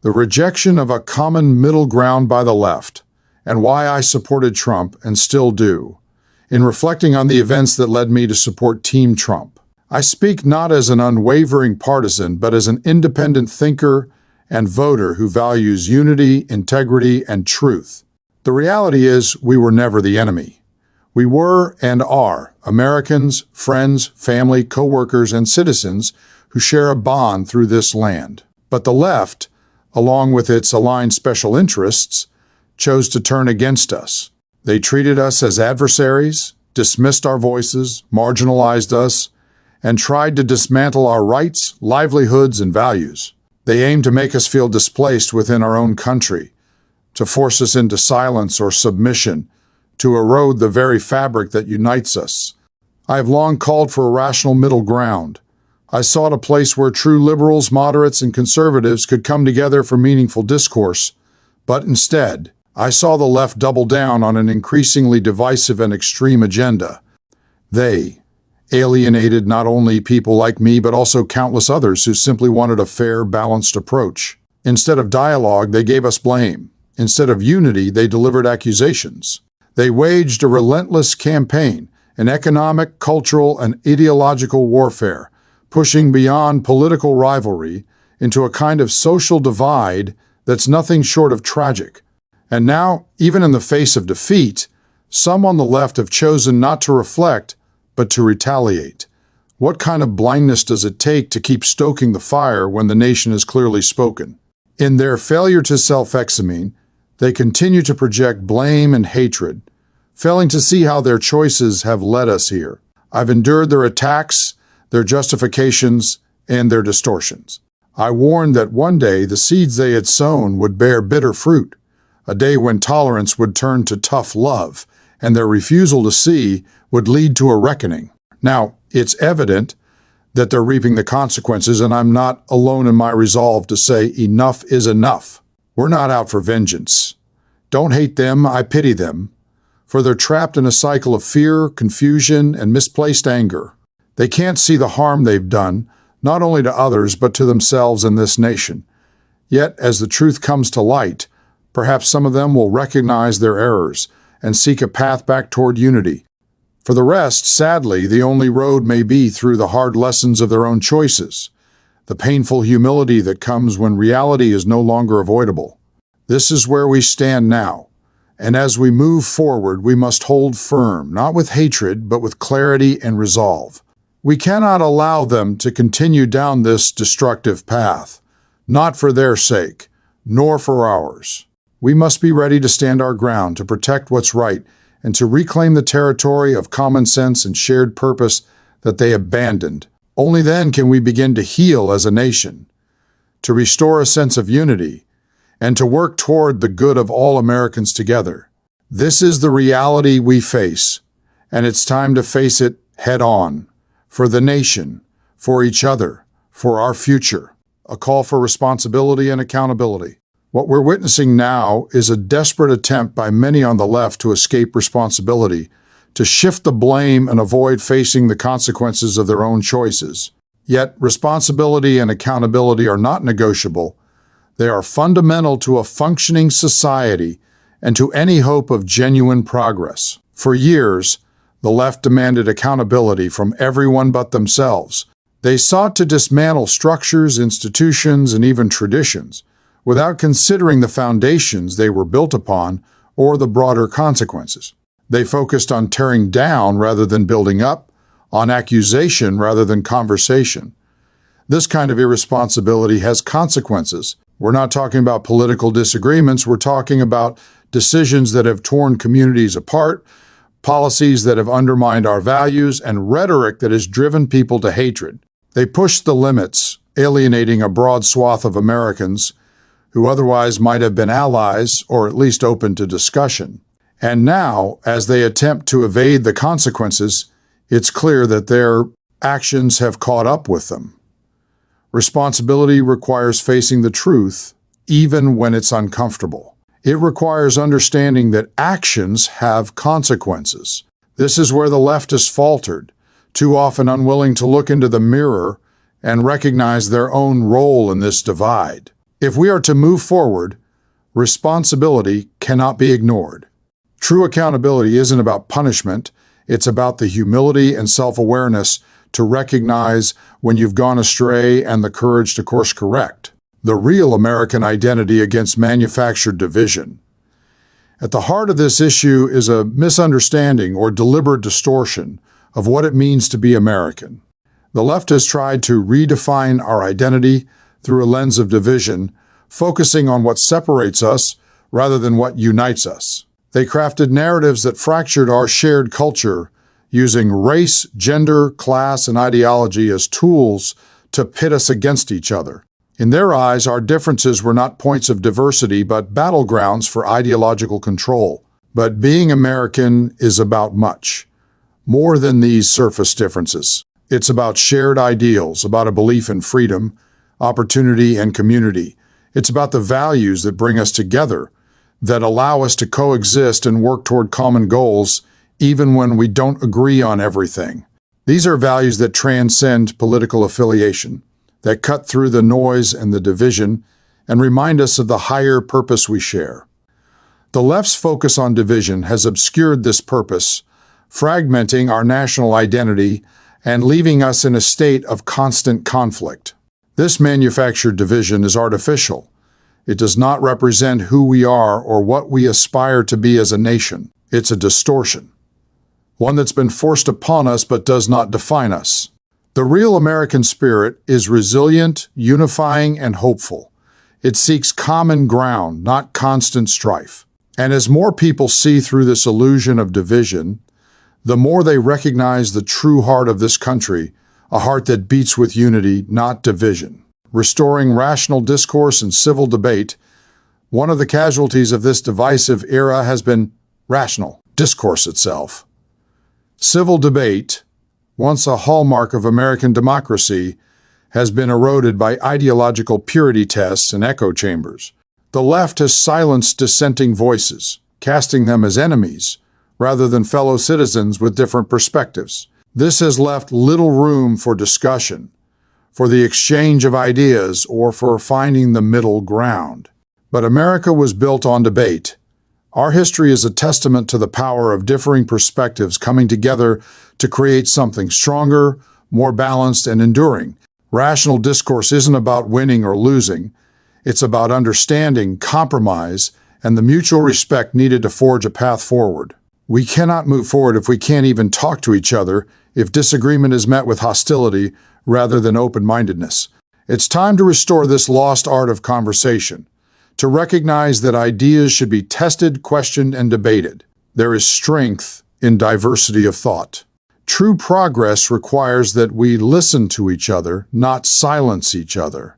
the rejection of a common middle ground by the left, and why I supported Trump and still do. In reflecting on the events that led me to support Team Trump, I speak not as an unwavering partisan, but as an independent thinker and voter who values unity, integrity, and truth. The reality is, we were never the enemy. We were and are Americans, friends, family, co-workers, and citizens who share a bond through this land. But the left, along with its aligned special interests, chose to turn against us. They treated us as adversaries, dismissed our voices, marginalized us, and tried to dismantle our rights, livelihoods, and values. They aimed to make us feel displaced within our own country, to force us into silence or submission, to erode the very fabric that unites us. I have long called for a rational middle ground. I sought a place where true liberals, moderates, and conservatives could come together for meaningful discourse, but instead, I saw the left double down on an increasingly divisive and extreme agenda. They alienated not only people like me, but also countless others who simply wanted a fair, balanced approach. Instead of dialogue, they gave us blame. Instead of unity, they delivered accusations. They waged a relentless campaign, an economic, cultural, and ideological warfare, pushing beyond political rivalry into a kind of social divide that's nothing short of tragic. And now, even in the face of defeat, some on the left have chosen not to reflect, but to retaliate. What kind of blindness does it take to keep stoking the fire when the nation has clearly spoken? In their failure to self-examine, they continue to project blame and hatred, failing to see how their choices have led us here. I've endured their attacks, their justifications, and their distortions. I warned that one day the seeds they had sown would bear bitter fruit, a day when tolerance would turn to tough love, and their refusal to see would lead to a reckoning. Now, it's evident that they're reaping the consequences, and I'm not alone in my resolve to say enough is enough. We're not out for vengeance. Don't hate them, I pity them, for they're trapped in a cycle of fear, confusion, and misplaced anger. They can't see the harm they've done, not only to others, but to themselves and this nation. Yet, as the truth comes to light, perhaps some of them will recognize their errors and seek a path back toward unity. For the rest, sadly, the only road may be through the hard lessons of their own choices, the painful humility that comes when reality is no longer avoidable. This is where we stand now, and as we move forward, we must hold firm, not with hatred, but with clarity and resolve. We cannot allow them to continue down this destructive path, not for their sake, nor for ours. We must be ready to stand our ground, to protect what's right, and to reclaim the territory of common sense and shared purpose that they abandoned. Only then can we begin to heal as a nation, to restore a sense of unity, and to work toward the good of all Americans together. This is the reality we face, and it's time to face it head on, for the nation, for each other, for our future. A call for responsibility and accountability. What we're witnessing now is a desperate attempt by many on the left to escape responsibility, to shift the blame and avoid facing the consequences of their own choices. Yet, responsibility and accountability are not negotiable. They are fundamental to a functioning society and to any hope of genuine progress. For years, the left demanded accountability from everyone but themselves. They sought to dismantle structures, institutions, and even traditions, without considering the foundations they were built upon or the broader consequences. They focused on tearing down rather than building up, on accusation rather than conversation. This kind of irresponsibility has consequences. We're not talking about political disagreements, we're talking about decisions that have torn communities apart, policies that have undermined our values, and rhetoric that has driven people to hatred. They pushed the limits, alienating a broad swath of Americans who otherwise might have been allies or at least open to discussion. And now, as they attempt to evade the consequences, it's clear that their actions have caught up with them. Responsibility requires facing the truth, even when it's uncomfortable. It requires understanding that actions have consequences. This is where the left has faltered, too often unwilling to look into the mirror and recognize their own role in this divide. If we are to move forward, responsibility cannot be ignored. True accountability isn't about punishment, it's about the humility and self-awareness to recognize when you've gone astray and the courage to course correct. The real American identity against manufactured division. At the heart of this issue is a misunderstanding or deliberate distortion of what it means to be American. The left has tried to redefine our identity through a lens of division, focusing on what separates us rather than what unites us. They crafted narratives that fractured our shared culture, using race, gender, class, and ideology as tools to pit us against each other. In their eyes, our differences were not points of diversity, but battlegrounds for ideological control. But being American is about much more than these surface differences. It's about shared ideals, about a belief in freedom, opportunity, and community. It's about the values that bring us together, that allow us to coexist and work toward common goals, even when we don't agree on everything. These are values that transcend political affiliation, that cut through the noise and the division, and remind us of the higher purpose we share. The left's focus on division has obscured this purpose, fragmenting our national identity and leaving us in a state of constant conflict. This manufactured division is artificial. It does not represent who we are or what we aspire to be as a nation. It's a distortion, one that's been forced upon us but does not define us. The real American spirit is resilient, unifying, and hopeful. It seeks common ground, not constant strife. And as more people see through this illusion of division, the more they recognize the true heart of this country, a heart that beats with unity, not division. Restoring rational discourse and civil debate, one of the casualties of this divisive era has been rational discourse itself. Civil debate, once a hallmark of American democracy, has been eroded by ideological purity tests and echo chambers. The left has silenced dissenting voices, casting them as enemies, rather than fellow citizens with different perspectives. This has left little room for discussion, for the exchange of ideas, or for finding the middle ground. But America was built on debate. Our history is a testament to the power of differing perspectives coming together to create something stronger, more balanced, and enduring. Rational discourse isn't about winning or losing. It's about understanding, compromise, and the mutual respect needed to forge a path forward. We cannot move forward if we can't even talk to each other, if disagreement is met with hostility rather than open-mindedness. It's time to restore this lost art of conversation, to recognize that ideas should be tested, questioned, and debated. There is strength in diversity of thought. True progress requires that we listen to each other, not silence each other.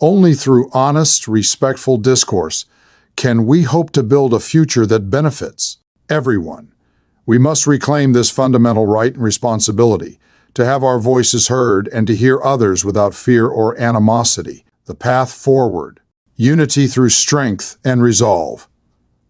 Only through honest, respectful discourse can we hope to build a future that benefits everyone. We must reclaim this fundamental right and responsibility, to have our voices heard and to hear others without fear or animosity. The path forward. Unity through strength and resolve.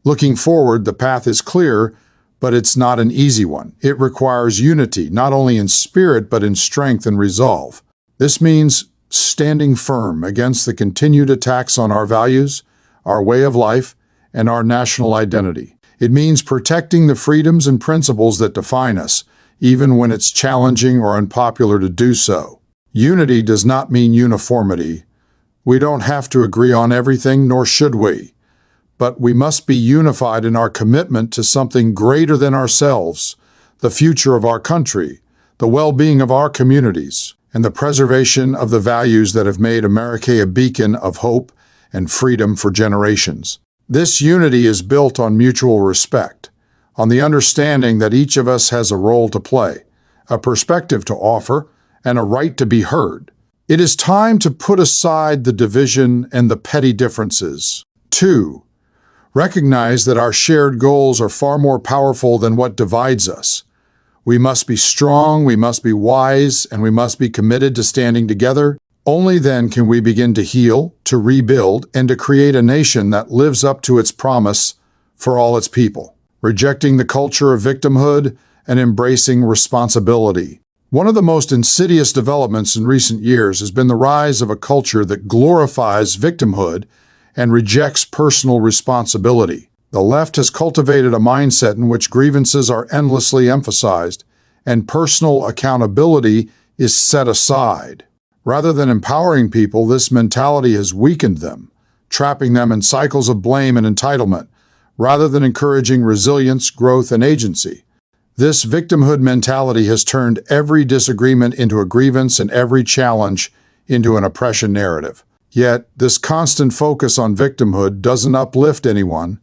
Looking forward, the path is clear, but it's not an easy one. It requires unity, not only in spirit, but in strength and resolve. This means standing firm against the continued attacks on our values, our way of life, and our national identity. It means protecting the freedoms and principles that define us, even when it's challenging or unpopular to do so. Unity does not mean uniformity. We don't have to agree on everything, nor should we. But we must be unified in our commitment to something greater than ourselves, the future of our country, the well-being of our communities, and the preservation of the values that have made America a beacon of hope and freedom for generations. This unity is built on mutual respect, on the understanding that each of us has a role to play, a perspective to offer, and a right to be heard. It is time to put aside the division and the petty differences. 2. Recognize that our shared goals are far more powerful than what divides us. We must be strong, we must be wise, and we must be committed to standing together. Only then can we begin to heal, to rebuild, and to create a nation that lives up to its promise for all its people, rejecting the culture of victimhood and embracing responsibility. One of the most insidious developments in recent years has been the rise of a culture that glorifies victimhood and rejects personal responsibility. The left has cultivated a mindset in which grievances are endlessly emphasized and personal accountability is set aside. Rather than empowering people, this mentality has weakened them, trapping them in cycles of blame and entitlement, rather than encouraging resilience, growth, and agency. This victimhood mentality has turned every disagreement into a grievance and every challenge into an oppression narrative. Yet, this constant focus on victimhood doesn't uplift anyone.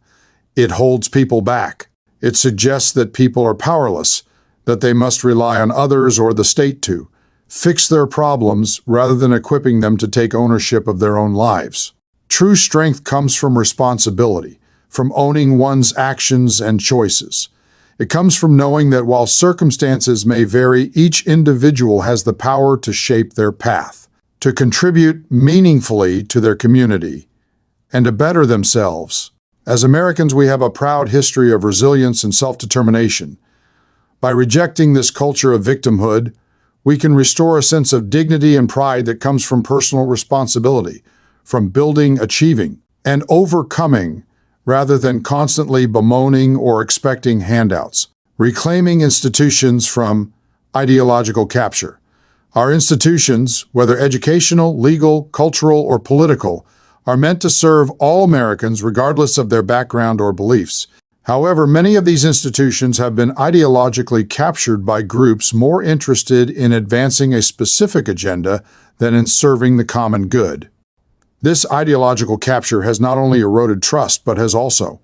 It holds people back. It suggests that people are powerless, that they must rely on others or the state to fix their problems rather than equipping them to take ownership of their own lives. True strength comes from responsibility, from owning one's actions and choices. It comes from knowing that while circumstances may vary, each individual has the power to shape their path, to contribute meaningfully to their community, and to better themselves. As Americans, we have a proud history of resilience and self-determination. By rejecting this culture of victimhood, we can restore a sense of dignity and pride that comes from personal responsibility, from building, achieving, and overcoming, rather than constantly bemoaning or expecting handouts. Reclaiming institutions from ideological capture. Our institutions, whether educational, legal, cultural, or political, are meant to serve all Americans regardless of their background or beliefs. However, many of these institutions have been ideologically captured by groups more interested in advancing a specific agenda than in serving the common good. This ideological capture has not only eroded trust, but has also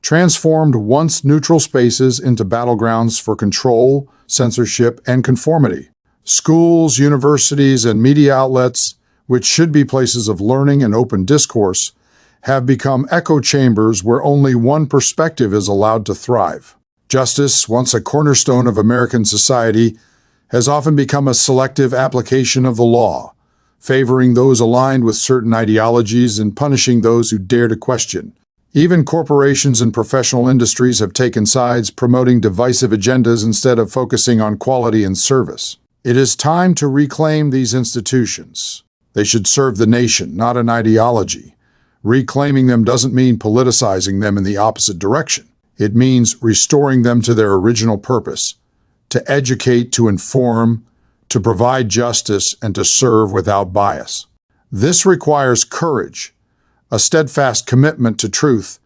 transformed once neutral spaces into battlegrounds for control, censorship, and conformity. Schools, universities, and media outlets, which should be places of learning and open discourse, have become echo chambers where only one perspective is allowed to thrive. Justice, once a cornerstone of American society, has often become a selective application of the law, favoring those aligned with certain ideologies and punishing those who dare to question. Even corporations and professional industries have taken sides, promoting divisive agendas instead of focusing on quality and service. It is time to reclaim these institutions. They should serve the nation, not an ideology. Reclaiming them doesn't mean politicizing them in the opposite direction. It means restoring them to their original purpose, to educate, to inform, to provide justice, and to serve without bias. This requires courage, a steadfast commitment to truth,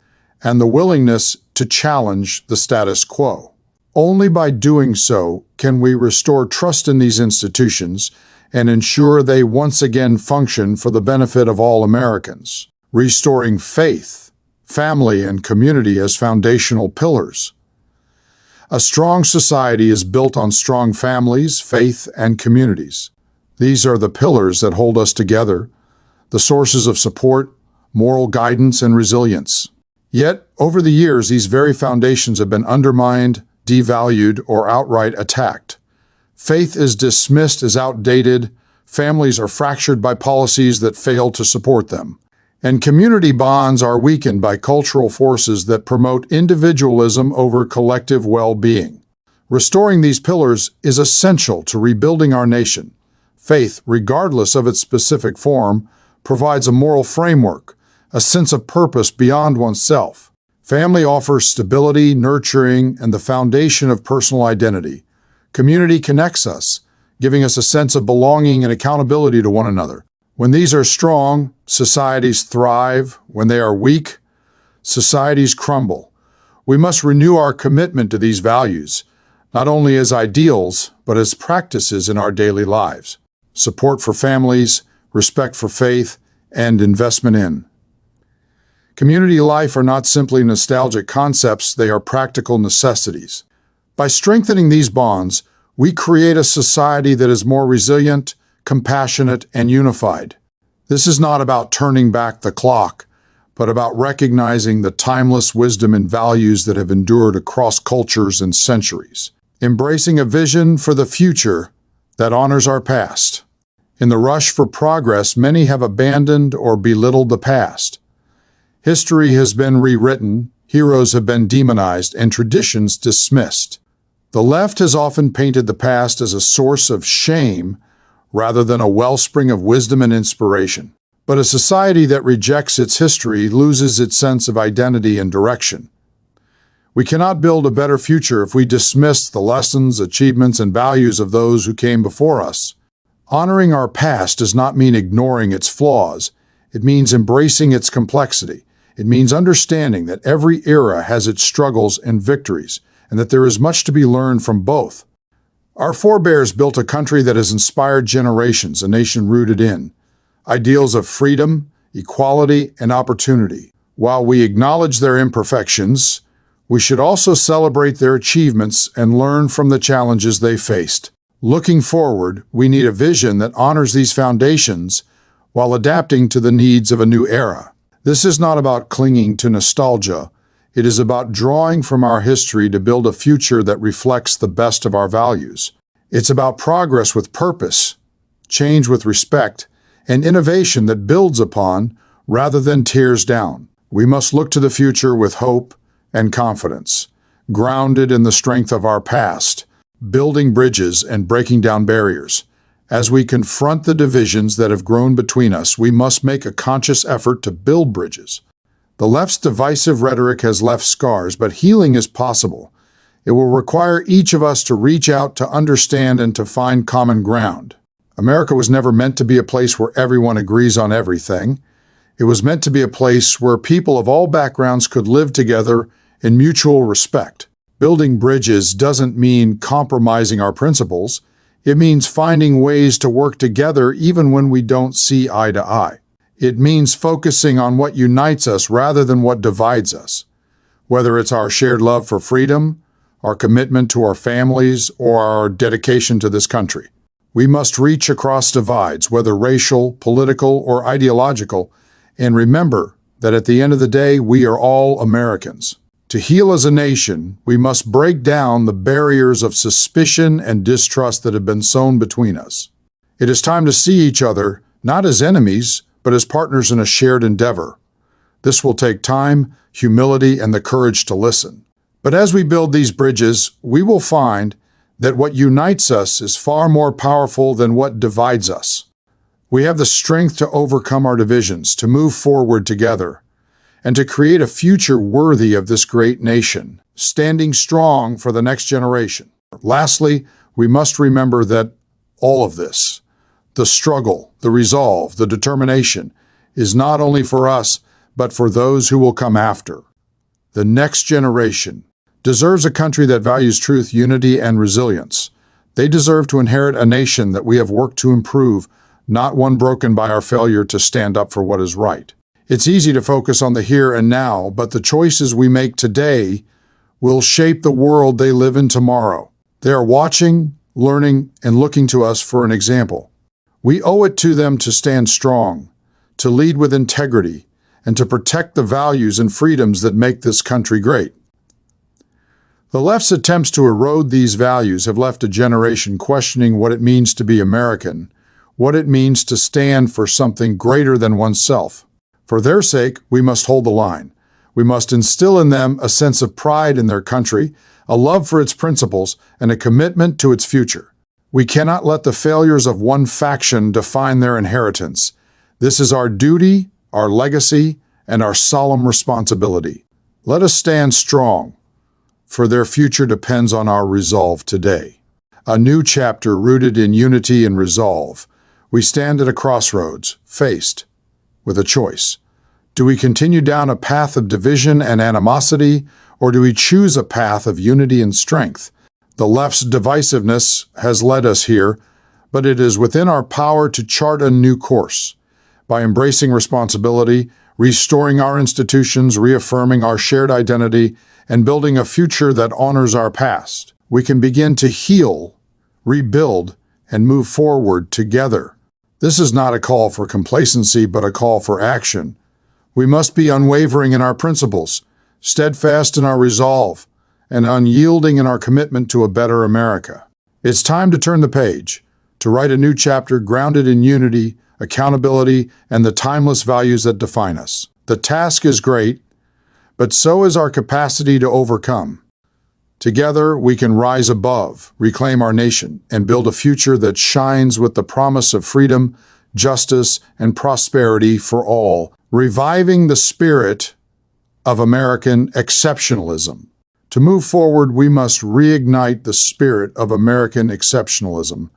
and the willingness to challenge the status quo. Only by doing so can we restore trust in these institutions and ensure they once again function for the benefit of all Americans, restoring faith, family, and community as foundational pillars. A strong society is built on strong families, faith, and communities. These are the pillars that hold us together, the sources of support, moral guidance, and resilience. Yet, over the years, these very foundations have been undermined, devalued, or outright attacked. Faith is dismissed as outdated, families are fractured by policies that fail to support them, and community bonds are weakened by cultural forces that promote individualism over collective well-being. Restoring these pillars is essential to rebuilding our nation. Faith, regardless of its specific form, provides a moral framework, a sense of purpose beyond oneself. Family offers stability, nurturing, and the foundation of personal identity. Community connects us, giving us a sense of belonging and accountability to one another. When these are strong, societies thrive. When they are weak, societies crumble. We must renew our commitment to these values, not only as ideals, but as practices in our daily lives. Support for families, respect for faith, and investment in community life are not simply nostalgic concepts, they are practical necessities. By strengthening these bonds, we create a society that is more resilient, compassionate, and unified. This is not about turning back the clock, but about recognizing the timeless wisdom and values that have endured across cultures and centuries. Embracing a vision for the future that honors our past. In the rush for progress, many have abandoned or belittled the past. History has been rewritten, heroes have been demonized, and traditions dismissed. The left has often painted the past as a source of shame rather than a wellspring of wisdom and inspiration. But a society that rejects its history loses its sense of identity and direction. We cannot build a better future if we dismiss the lessons, achievements, and values of those who came before us. Honoring our past does not mean ignoring its flaws. It means embracing its complexity. It means understanding that every era has its struggles and victories, and that there is much to be learned from both. Our forebears built a country that has inspired generations, a nation rooted in ideals of freedom, equality, and opportunity. While we acknowledge their imperfections, we should also celebrate their achievements and learn from the challenges they faced. Looking forward, we need a vision that honors these foundations while adapting to the needs of a new era. This is not about clinging to nostalgia. It is about drawing from our history to build a future that reflects the best of our values. It's about progress with purpose, change with respect, and innovation that builds upon rather than tears down. We must look to the future with hope and confidence, grounded in the strength of our past, building bridges and breaking down barriers. As we confront the divisions that have grown between us, we must make a conscious effort to build bridges. The left's divisive rhetoric has left scars, but healing is possible. It will require each of us to reach out, to understand, and to find common ground. America was never meant to be a place where everyone agrees on everything. It was meant to be a place where people of all backgrounds could live together in mutual respect. Building bridges doesn't mean compromising our principles. It means finding ways to work together even when we don't see eye to eye. It means focusing on what unites us rather than what divides us. Whether it's our shared love for freedom, our commitment to our families, or our dedication to this country. We must reach across divides, whether racial, political, or ideological, and remember that at the end of the day, we are all Americans. To heal as a nation, we must break down the barriers of suspicion and distrust that have been sown between us. It is time to see each other not as enemies, but as partners in a shared endeavor. This will take time, humility, and the courage to listen. But as we build these bridges, we will find that what unites us is far more powerful than what divides us. We have the strength to overcome our divisions, to move forward together, and to create a future worthy of this great nation, standing strong for the next generation. Lastly, we must remember that all of this, the struggle, the resolve, the determination, is not only for us, but for those who will come after. The next generation deserves a country that values truth, unity, and resilience. They deserve to inherit a nation that we have worked to improve, not one broken by our failure to stand up for what is right. It's easy to focus on the here and now, but the choices we make today will shape the world they live in tomorrow. They are watching, learning, and looking to us for an example. We owe it to them to stand strong, to lead with integrity, and to protect the values and freedoms that make this country great. The left's attempts to erode these values have left a generation questioning what it means to be American, what it means to stand for something greater than oneself. For their sake, we must hold the line. We must instill in them a sense of pride in their country, a love for its principles, and a commitment to its future. We cannot let the failures of one faction define their inheritance. This is our duty, our legacy, and our solemn responsibility. Let us stand strong, for their future depends on our resolve today. A new chapter rooted in unity and resolve. We stand at a crossroads, faced with a choice. Do we continue down a path of division and animosity, or do we choose a path of unity and strength? The left's divisiveness has led us here, but it is within our power to chart a new course. By embracing responsibility, restoring our institutions, reaffirming our shared identity, and building a future that honors our past, we can begin to heal, rebuild, and move forward together. This is not a call for complacency, but a call for action. We must be unwavering in our principles, steadfast in our resolve, and unyielding in our commitment to a better America. It's time to turn the page, to write a new chapter grounded in unity, accountability, and the timeless values that define us. The task is great, but so is our capacity to overcome. Together, we can rise above, reclaim our nation, and build a future that shines with the promise of freedom, justice, and prosperity for all, reviving the spirit of American exceptionalism. To move forward, we must reignite the spirit of American exceptionalism,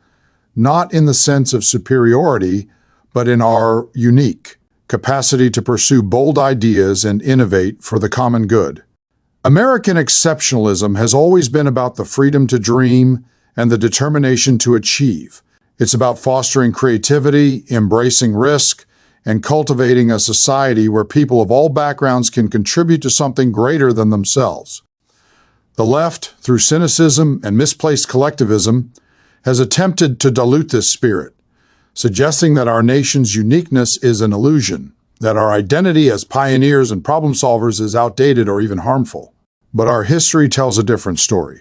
not in the sense of superiority, but in our unique capacity to pursue bold ideas and innovate for the common good. American exceptionalism has always been about the freedom to dream and the determination to achieve. It's about fostering creativity, embracing risk, and cultivating a society where people of all backgrounds can contribute to something greater than themselves. The left, through cynicism and misplaced collectivism, has attempted to dilute this spirit, suggesting that our nation's uniqueness is an illusion, that our identity as pioneers and problem solvers is outdated or even harmful. But our history tells a different story.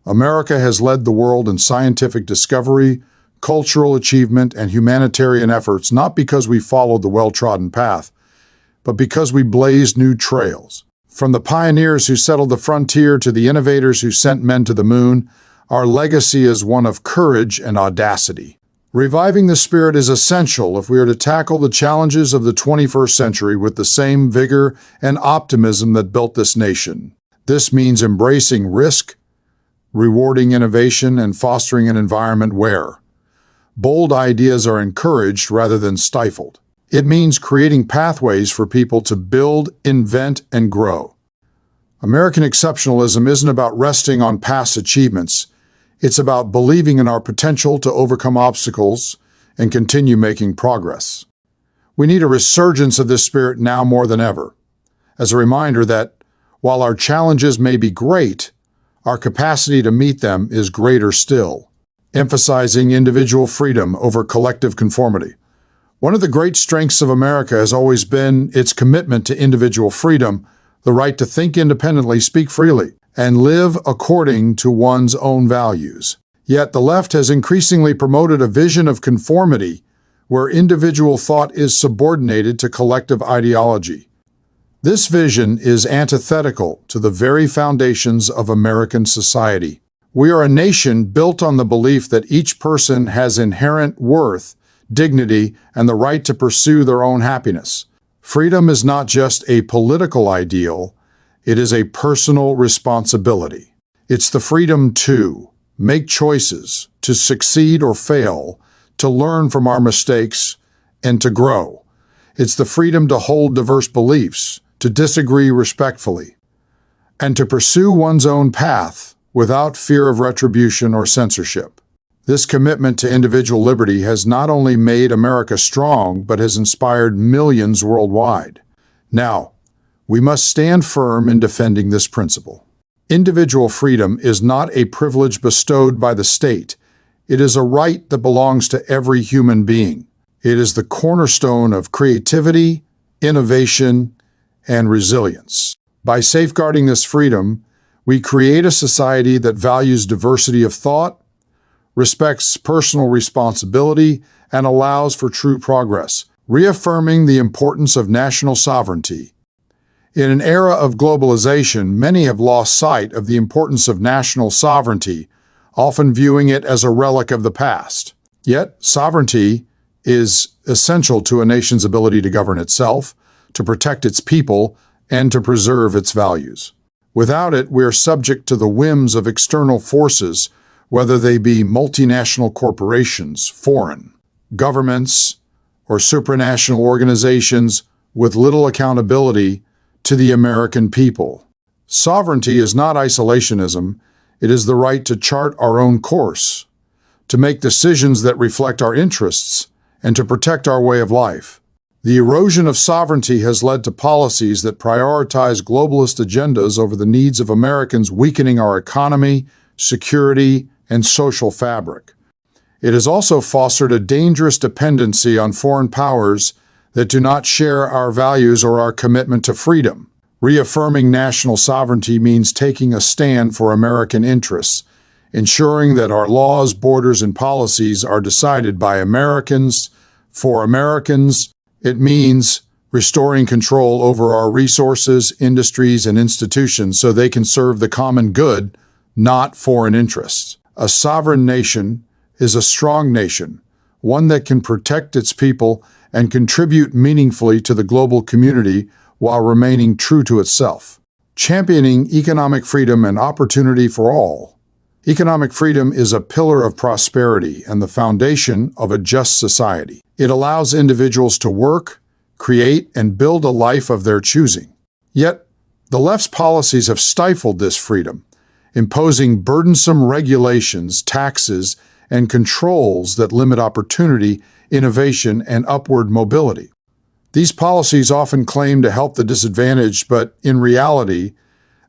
America has led the world in scientific discovery, cultural achievement, and humanitarian efforts not because we followed the well-trodden path, but because we blazed new trails. From the pioneers who settled the frontier to the innovators who sent men to the moon, our legacy is one of courage and audacity. Reviving the spirit is essential if we are to tackle the challenges of the 21st century with the same vigor and optimism that built this nation. This means embracing risk, rewarding innovation, and fostering an environment where bold ideas are encouraged rather than stifled. It means creating pathways for people to build, invent, and grow. American exceptionalism isn't about resting on past achievements. It's about believing in our potential to overcome obstacles and continue making progress. We need a resurgence of this spirit now more than ever, as a reminder that while our challenges may be great, our capacity to meet them is greater still, emphasizing individual freedom over collective conformity. One of the great strengths of America has always been its commitment to individual freedom, the right to think independently, speak freely, and live according to one's own values. Yet the left has increasingly promoted a vision of conformity where individual thought is subordinated to collective ideology. This vision is antithetical to the very foundations of American society. We are a nation built on the belief that each person has inherent worth, dignity, and the right to pursue their own happiness. Freedom is not just a political ideal, it is a personal responsibility. It's the freedom to make choices, to succeed or fail, to learn from our mistakes, and to grow. It's the freedom to hold diverse beliefs, to disagree respectfully, and to pursue one's own path without fear of retribution or censorship. This commitment to individual liberty has not only made America strong, but has inspired millions worldwide. Now, we must stand firm in defending this principle. Individual freedom is not a privilege bestowed by the state. It is a right that belongs to every human being. It is the cornerstone of creativity, innovation, and resilience. By safeguarding this freedom, we create a society that values diversity of thought, respects personal responsibility, and allows for true progress, reaffirming the importance of national sovereignty. In an era of globalization, many have lost sight of the importance of national sovereignty, often viewing it as a relic of the past. Yet, sovereignty is essential to a nation's ability to govern itself, to protect its people, and to preserve its values. Without it, we are subject to the whims of external forces, whether they be multinational corporations, foreign governments, or supranational organizations with little accountability to the American people. Sovereignty is not isolationism. It is the right to chart our own course, to make decisions that reflect our interests, and to protect our way of life. The erosion of sovereignty has led to policies that prioritize globalist agendas over the needs of Americans, weakening our economy, security, and social fabric. It has also fostered a dangerous dependency on foreign powers that do not share our values or our commitment to freedom. Reaffirming national sovereignty means taking a stand for American interests, ensuring that our laws, borders, and policies are decided by Americans, for Americans. It means restoring control over our resources, industries, and institutions so they can serve the common good, not foreign interests. A sovereign nation is a strong nation, one that can protect its people and contribute meaningfully to the global community while remaining true to itself. Championing economic freedom and opportunity for all. Economic freedom is a pillar of prosperity and the foundation of a just society. It allows individuals to work, create, and build a life of their choosing. Yet, the left's policies have stifled this freedom, imposing burdensome regulations, taxes, and controls that limit opportunity, innovation, and upward mobility. These policies often claim to help the disadvantaged, but in reality,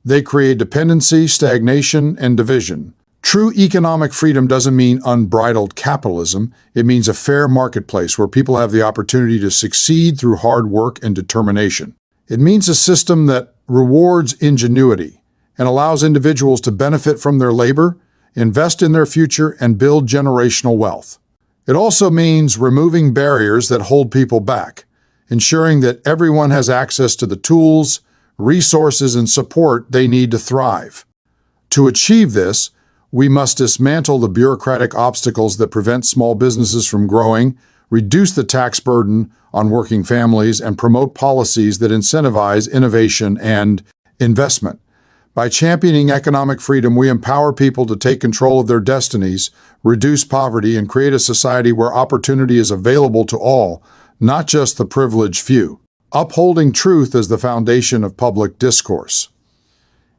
they create dependency, stagnation, and division. True economic freedom doesn't mean unbridled capitalism. It means a fair marketplace where people have the opportunity to succeed through hard work and determination. It means a system that rewards ingenuity and allows individuals to benefit from their labor, invest in their future, and build generational wealth. It also means removing barriers that hold people back, ensuring that everyone has access to the tools, resources, and support they need to thrive. To achieve this, we must dismantle the bureaucratic obstacles that prevent small businesses from growing, reduce the tax burden on working families, and promote policies that incentivize innovation and investment. By championing economic freedom, we empower people to take control of their destinies, reduce poverty, and create a society where opportunity is available to all, not just the privileged few. Upholding truth as the foundation of public discourse.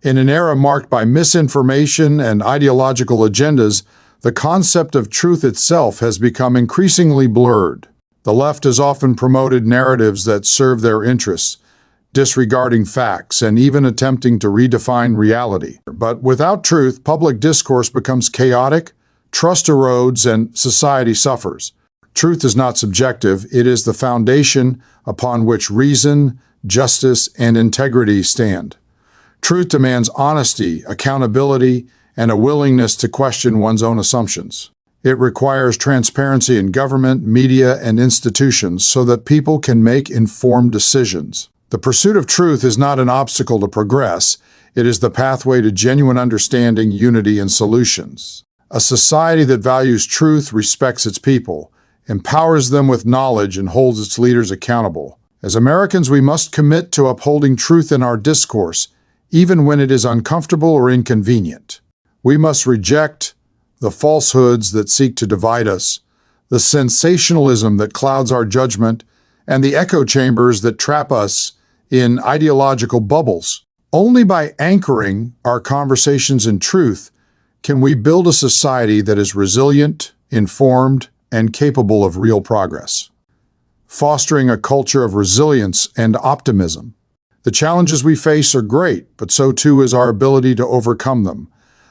In an era marked by misinformation and ideological agendas, the concept of truth itself has become increasingly blurred. The left has often promoted narratives that serve their interests, disregarding facts and even attempting to redefine reality. But without truth, public discourse becomes chaotic, trust erodes, and society suffers. Truth is not subjective, it is the foundation upon which reason, justice, and integrity stand. Truth demands honesty, accountability, and a willingness to question one's own assumptions. It requires transparency in government, media, and institutions so that people can make informed decisions. The pursuit of truth is not an obstacle to progress, it is the pathway to genuine understanding, unity, and solutions. A society that values truth respects its people, empowers them with knowledge, and holds its leaders accountable. As Americans, we must commit to upholding truth in our discourse, even when it is uncomfortable or inconvenient. We must reject the falsehoods that seek to divide us, the sensationalism that clouds our judgment, and the echo chambers that trap us in ideological bubbles. Only by anchoring our conversations in truth can we build a society that is resilient, informed, and capable of real progress. Fostering a culture of resilience and optimism. The challenges we face are great, but so too is our ability to overcome them.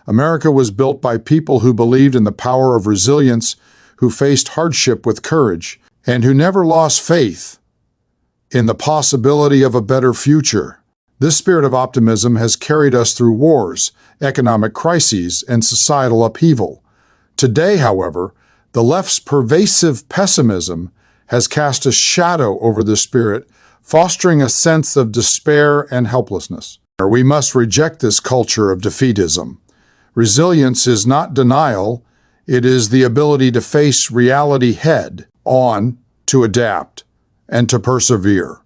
America was built by people who believed in the power of resilience, who faced hardship with courage, and who never lost faith in the possibility of a better future. This spirit of optimism has carried us through wars, economic crises, and societal upheaval. Today, however, the left's pervasive pessimism has cast a shadow over this spirit, fostering a sense of despair and helplessness. We must reject this culture of defeatism. Resilience is not denial, it is the ability to face reality head-on, to adapt, and to persevere.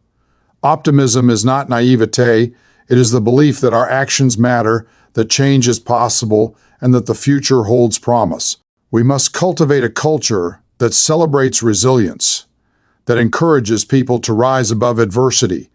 Optimism is not naivete, it is the belief that our actions matter, that change is possible, and that the future holds promise. We must cultivate a culture that celebrates resilience, that encourages people to rise above adversity,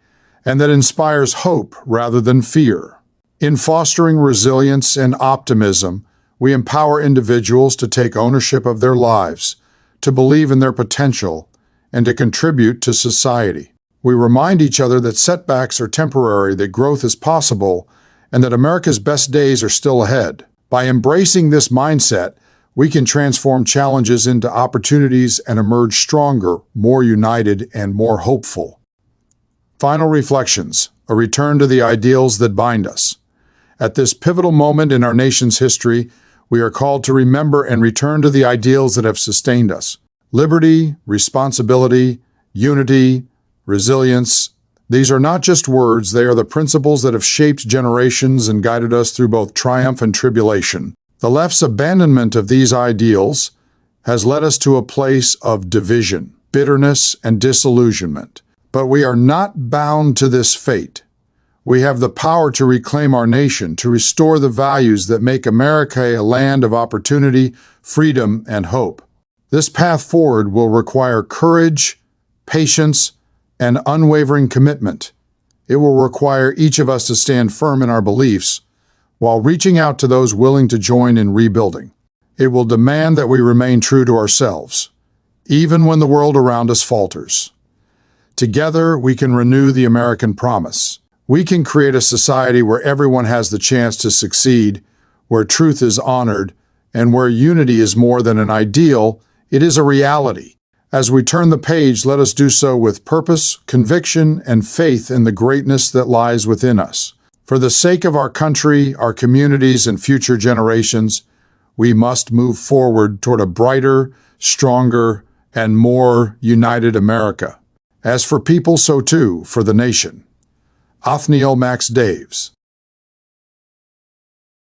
and that inspires hope rather than fear. In fostering resilience and optimism, we empower individuals to take ownership of their lives, to believe in their potential, and to contribute to society. We remind each other that setbacks are temporary, that growth is possible, and that America's best days are still ahead. By embracing this mindset, we can transform challenges into opportunities and emerge stronger, more united, and more hopeful. Final reflections, a return to the ideals that bind us. At this pivotal moment in our nation's history, we are called to remember and return to the ideals that have sustained us. Liberty, responsibility, unity, resilience, These are not just words, they are the principles that have shaped generations and guided us through both triumph and tribulation. The left's abandonment of these ideals has led us to a place of division, bitterness, and disillusionment. But we are not bound to this fate. We have the power to reclaim our nation, to restore the values that make America a land of opportunity, freedom, and hope. This path forward will require courage, patience, and unwavering commitment. It will require each of us to stand firm in our beliefs while reaching out to those willing to join in rebuilding. It will demand that we remain true to ourselves, even when the world around us falters. Together, we can renew the American promise. We can create a society where everyone has the chance to succeed, where truth is honored, and where unity is more than an ideal, it is a reality. As we turn the page, let us do so with purpose, conviction, and faith in the greatness that lies within us. For the sake of our country, our communities, and future generations, we must move forward toward a brighter, stronger, and more united America. As for people, so too for the nation. Othniel Max Daves.